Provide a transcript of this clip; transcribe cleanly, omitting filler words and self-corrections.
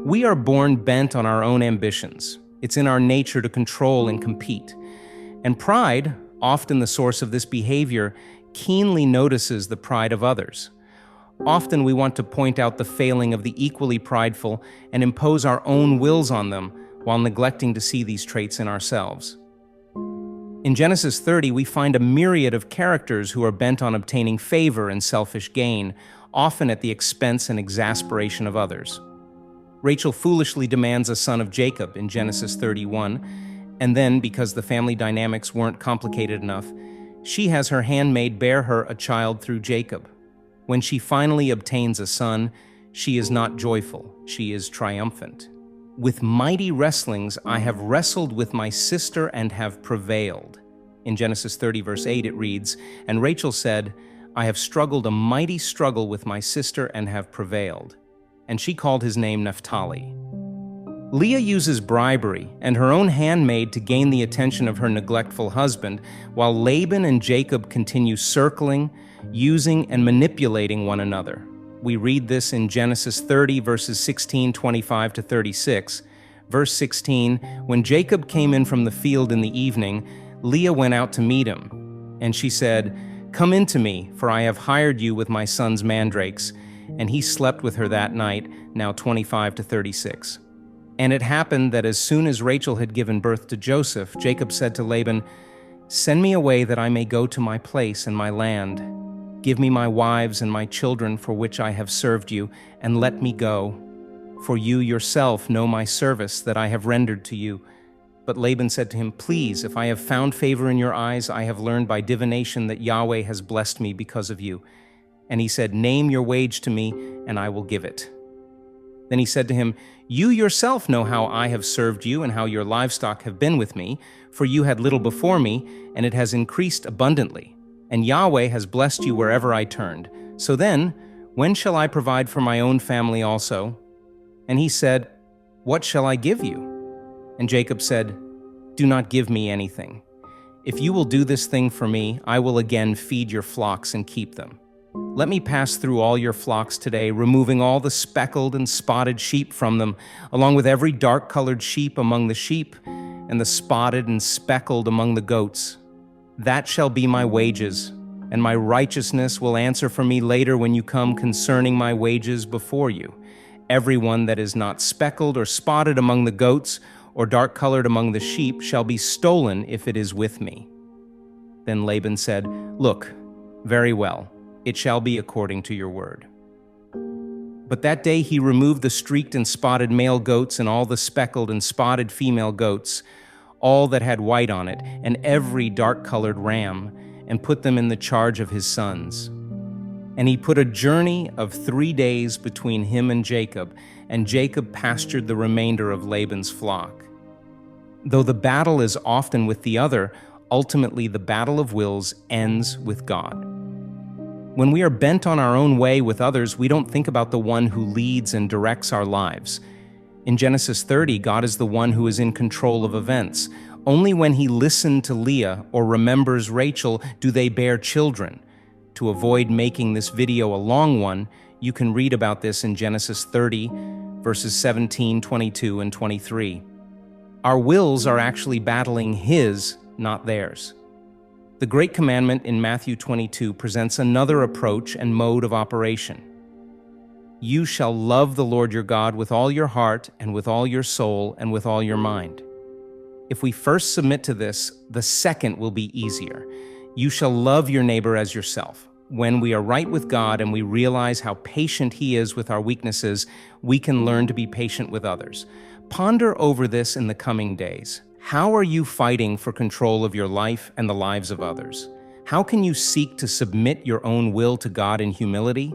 We are born bent on our own ambitions. It's in our nature to control and compete. And pride, often the source of this behavior, keenly notices the pride of others. Often we want to point out the failing of the equally prideful and impose our own wills on them while neglecting to see these traits in ourselves. In Genesis 30, we find a myriad of characters who are bent on obtaining favor and selfish gain, often at the expense and exasperation of others. Rachel foolishly demands a son of Jacob in Genesis 31, and then, because the family dynamics weren't complicated enough, she has her handmaid bear her a child through Jacob. When she finally obtains a son, she is not joyful, she is triumphant. With mighty wrestlings I have wrestled with my sister and have prevailed. In Genesis 30 verse 8 it reads, "And Rachel said, I have struggled a mighty struggle with my sister and have prevailed." And she called his name Naphtali. Leah uses bribery and her own handmaid to gain the attention of her neglectful husband, while Laban and Jacob continue circling, using, and manipulating one another. We read this in Genesis 30, verses 16:25 to 36. Verse 16, "When Jacob came in from the field in the evening, Leah went out to meet him. And she said, 'Come in to me, for I have hired you with my son's mandrakes.' And he slept with her that night," now 25 to 36. "And it happened that as soon as Rachel had given birth to Joseph, Jacob said to Laban, 'Send me away that I may go to my place and my land. Give me my wives and my children for which I have served you, and let me go. For you yourself know my service that I have rendered to you.' But Laban said to him, 'Please, if I have found favor in your eyes, I have learned by divination that Yahweh has blessed me because of you.' And he said, 'Name your wage to me, and I will give it.' Then he said to him, 'You yourself know how I have served you and how your livestock have been with me, for you had little before me, and it has increased abundantly. And Yahweh has blessed you wherever I turned. So then, when shall I provide for my own family also?' And he said, 'What shall I give you?' And Jacob said, 'Do not give me anything. If you will do this thing for me, I will again feed your flocks and keep them. Let me pass through all your flocks today, removing all the speckled and spotted sheep from them, along with every dark-colored sheep among the sheep, and the spotted and speckled among the goats. That shall be my wages, and my righteousness will answer for me later when you come concerning my wages before you. Everyone that is not speckled or spotted among the goats, or dark-colored among the sheep, shall be stolen if it is with me.' Then Laban said, 'Look, very well. It shall be according to your word.' But that day he removed the streaked and spotted male goats and all the speckled and spotted female goats, all that had white on it, and every dark-colored ram, and put them in the charge of his sons. And he put a journey of 3 days between him and Jacob pastured the remainder of Laban's flock. Though the battle is often with the other, ultimately the battle of wills ends with God. When we are bent on our own way with others, we don't think about the one who leads and directs our lives. In Genesis 30, God is the one who is in control of events. Only when he listened to Leah or remembers Rachel do they bear children. To avoid making this video a long one, you can read about this in Genesis 30, verses 17, 22, and 23. Our wills are actually battling his, not theirs. The Great Commandment in Matthew 22 presents another approach and mode of operation. You shall love the Lord your God with all your heart and with all your soul and with all your mind. If we first submit to this, the second will be easier. You shall love your neighbor as yourself. When we are right with God and we realize how patient he is with our weaknesses, we can learn to be patient with others. Ponder over this in the coming days. How are you fighting for control of your life and the lives of others? How can you seek to submit your own will to God in humility?